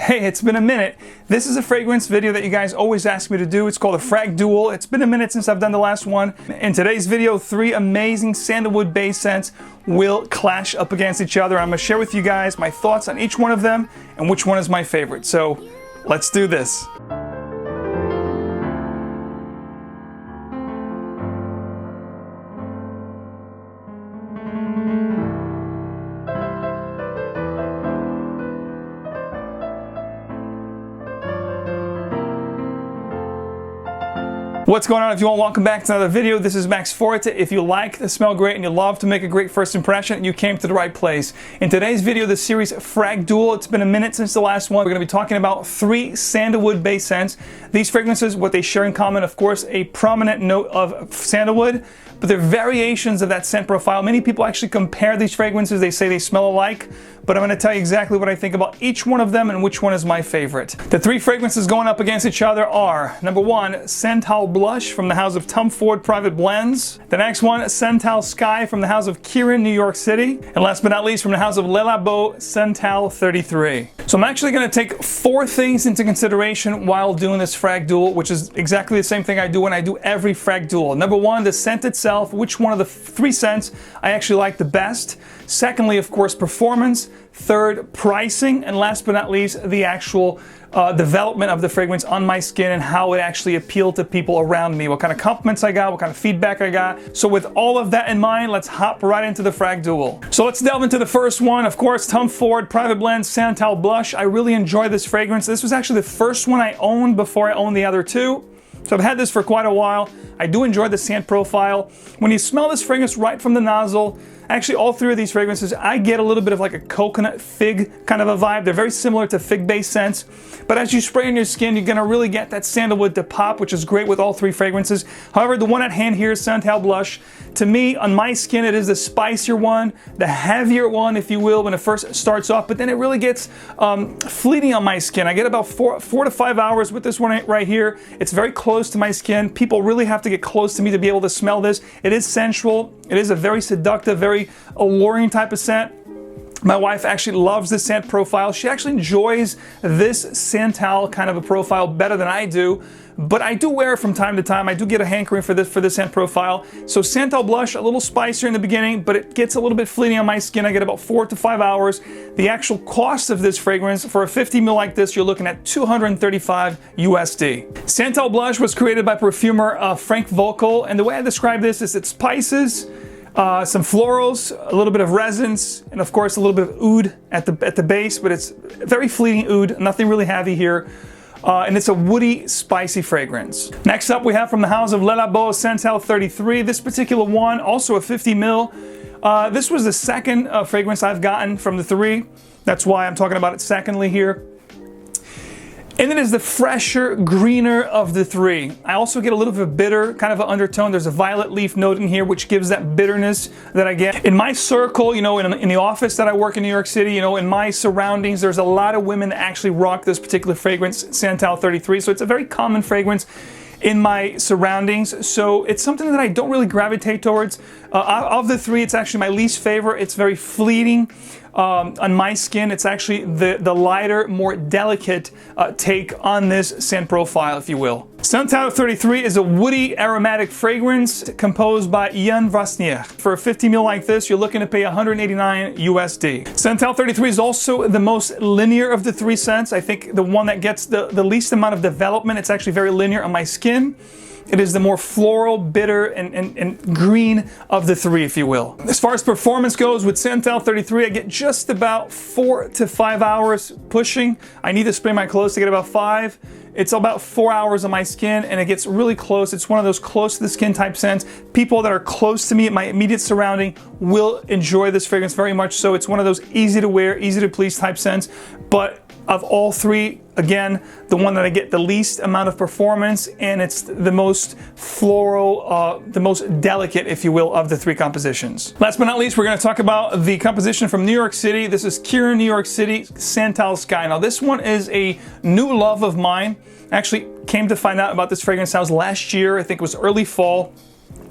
Hey, it's been a minute. This is a fragrance video that you guys always ask me to do. It's called a FRAGDUEL. It's been a minute since I've done the last one. In today's video, 3 amazing sandalwood based scents will clash up against each other. I'm going to share with you guys my thoughts on each one of them and which one is my favorite. So let's do this. What's going on, everyone? Welcome back to another video. This is Max Forti. If you like to smell great and you love to make a great first impression, you came to the right place. In today's video, the series FRAGDUEL, it's been a minute since the last one. We're going to be talking about 3 sandalwood based scents. These fragrances, what they share in common, of course, a prominent note of sandalwood, but they're variations of that scent profile. Many people actually compare these fragrances. They say they smell alike, but I'm going to tell you exactly what I think about each one of them and which one is my favorite. The 3 fragrances going up against each other are, number 1, Santal Blush from the house of Tom Ford Private Blends. The next one, Santal Sky from the house of KIERIN, New York City. And last but not least, from the house of LABO, Santal 33. So I'm actually going to take 4 things into consideration while doing this FRAGDUEL, which is exactly the same thing I do when I do every FRAGDUEL. Number 1, the scent itself, which one of the 3 scents I actually like the best. Secondly, of course, performance. Third, pricing. And last but not least, the actual development of the fragrance on my skin and how it actually appealed to people around me. What kind of compliments I got, what kind of feedback I got. So with all of that in mind, let's hop right into the FRAGDUEL. So let's delve into the first one. Of course, Tom Ford Private Blends Santal Blush. I really enjoy this fragrance. This was actually the first one I owned before I owned the other 2. So I've had this for quite a while. I do enjoy the scent profile. When you smell this fragrance right from the nozzle, actually all 3 of these fragrances, I get a little bit of like a coconut fig kind of a vibe. They're very similar to fig-based scents. But as you spray on your skin, you're gonna really get that sandalwood to pop, which is great with all 3 fragrances. However, the one at hand here is Santal Blush. To me, on my skin, it is the spicier one, the heavier one, if you will, when it first starts off. But then it really gets fleeting on my skin. I get about 4 to 5 hours with this one right here. It's very close to my skin. People really have to get close to me to be able to smell this. It is sensual. It is a very seductive, very alluring type of scent. My wife actually loves this scent profile. She actually enjoys this Santal kind of a profile better than I do, but I do wear it from time to time. I do get a hankering for this scent profile. So Santal Blush, a little spicier in the beginning, but it gets a little bit fleeting on my skin. I get about 4 to 5 hours. The actual cost of this fragrance, for a 50 ml like this, you're looking at $235 USD. Santal Blush was created by perfumer Frank Volkel, and the way I describe this is it's spices, some florals, a little bit of resins, and of course a little bit of oud at the base, but it's very fleeting oud, nothing really heavy here. And it's a woody, spicy fragrance. Next up we have from the house of LABO Santal 33. This particular one, also a 50 ml. This was the second fragrance I've gotten from the 3. That's why I'm talking about it secondly here. And it is the fresher, greener of the 3. I also get a little bit of bitter, kind of an undertone. There's a violet leaf note in here, which gives that bitterness that I get. In my circle, you know, in the office that I work in New York City, you know, in my surroundings, there's a lot of women that actually rock this particular fragrance, Santal 33. So it's a very common fragrance in my surroundings, so it's something that I don't really gravitate towards. Of the 3, it's actually my least favorite. It's very fleeting on my skin. It's actually the lighter, more delicate take on this scent profile, if you will. Santal 33 is a woody aromatic fragrance composed by Ian Vasnier. For a 50 ml like this, you're looking to pay $189 USD. Santal 33 is also the most linear of the 3 scents. I think the one that gets the least amount of development. It's actually very linear on my skin. It is the more floral, bitter, and green of the 3, if you will. As far as performance goes, with Santal 33, I get just about 4 to 5 hours pushing. I need to spray my clothes to get about 5. It's about 4 hours on my skin, and it gets really close. It's one of those close to the skin type scents. People that are close to me, my immediate surrounding, will enjoy this fragrance very much so. It's one of those easy to wear, easy to please type scents. But of all 3, again, the one that I get the least amount of performance, and it's the most floral, the most delicate, if you will, of the 3 compositions. Last but not least, we're going to talk about the composition from New York City. This is KIERIN, New York City, Santal Sky. Now, this one is a new love of mine. I actually came to find out about this fragrance house last year. I think it was early fall.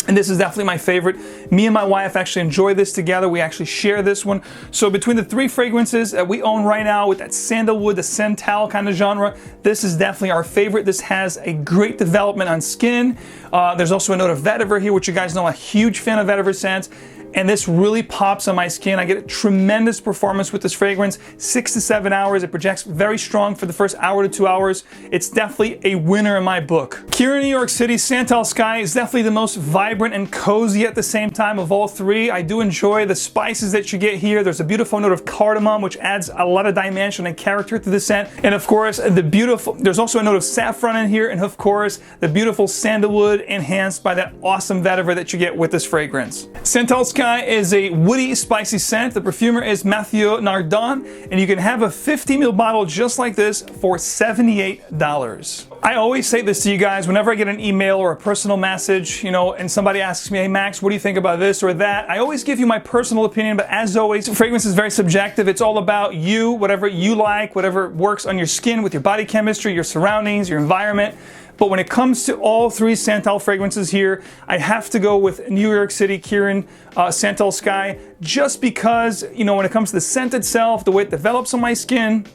And this is definitely my favorite. Me and my wife actually enjoy this together. We actually share this one. So between the 3 fragrances that we own right now with that sandalwood, the Santal kind of genre, this is definitely our favorite. This has a great development on skin. There's also a note of vetiver here, which you guys know I'm a huge fan of vetiver scents. And this really pops on my skin. I get a tremendous performance with this fragrance. 6 to 7 hours. It projects very strong for the first hour to 2 hours. It's definitely a winner in my book. KIERIN New York City Santal Sky is definitely the most vibrant and cozy at the same time of all 3. I do enjoy the spices that you get here. There's a beautiful note of cardamom, which adds a lot of dimension and character to the scent. And of course, there's also a note of saffron in here. And of course, the beautiful sandalwood enhanced by that awesome vetiver that you get with this fragrance. Santal Sky is a woody, spicy scent. The perfumer is Mathieu Nardon, and you can have a 50 ml bottle just like this for $78. I always say this to you guys whenever I get an email or a personal message, you know, and somebody asks me, hey Max, what do you think about this or that? I always give you my personal opinion, but as always, fragrance is very subjective. It's all about you, whatever you like, whatever works on your skin with your body chemistry, your surroundings, your environment. But when it comes to all 3 Santal fragrances here, I have to go with New York City KIERIN Santal Sky, just because, you know, when it comes to the scent itself, the way it develops on my skin,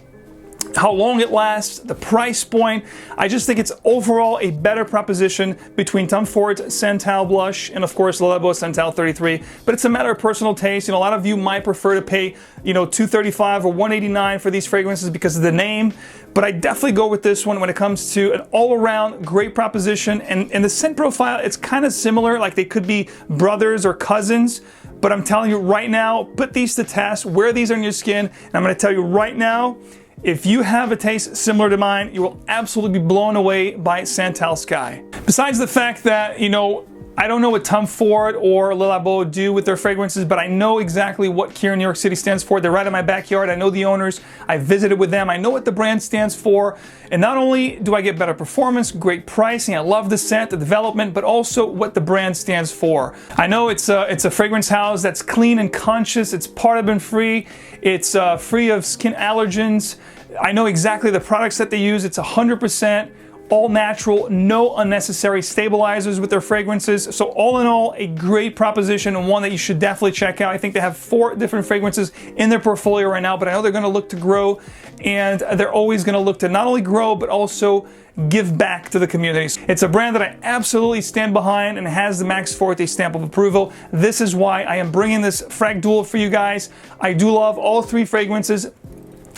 how long it lasts, the price point, I just think it's overall a better proposition between Tom Ford Santal Blush and of course LABO Santal 33. But it's a matter of personal taste. You know, a lot of you might prefer to pay, you know, $235 or $189 for these fragrances because of the name. But I definitely go with this one when it comes to an all-around great proposition. And the scent profile, it's kind of similar, like they could be brothers or cousins. But I'm telling you right now, put these to test, wear these on your skin, and I'm going to tell you right now, if you have a taste similar to mine, you will absolutely be blown away by Santal Sky. Besides the fact that, you know, I don't know what Tom Ford or LABO do with their fragrances, but I know exactly what KIERIN New York City stands for. They're right in my backyard. I know the owners. I visited with them. I know what the brand stands for. And not only do I get better performance, great pricing, I love the scent, the development, but also what the brand stands for. I know it's a fragrance house that's clean and conscious. It's paraben-free. It's free of skin allergens. I know exactly the products that they use. It's 100% all natural, no unnecessary stabilizers with their fragrances. So all in all, a great proposition and one that you should definitely check out. I think they have 4 different fragrances in their portfolio right now, but I know they're going to look to grow, and they're always going to look to not only grow, but also give back to the communities. It's a brand that I absolutely stand behind and has the Max Forti stamp of approval. This is why I am bringing this FRAGDUEL for you guys. I do love all 3 fragrances,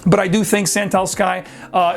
but I do think Santal Sky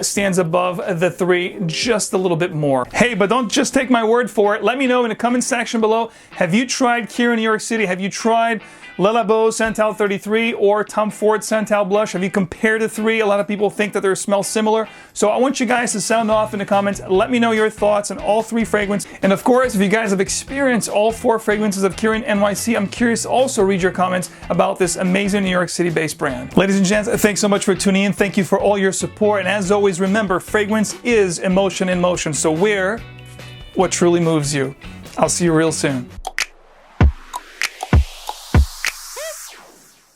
stands above the 3 just a little bit more. Hey, but don't just take my word for it. Let me know in the comment section below, have you tried KIERIN New York City? Have you tried LABO Santal 33 or Tom Ford Santal Blush? Have you compared the 3? A lot of people think that they smell similar. So I want you guys to sound off in the comments. Let me know your thoughts on all 3 fragrances. And of course, if you guys have experienced all 4 fragrances of KIERIN NYC, I'm curious to also read your comments about this amazing New York City-based brand. Ladies and gents, thanks so much for tuning in. Thank you for all your support. And as always, remember, fragrance is emotion in motion. So wear what truly moves you. I'll see you real soon.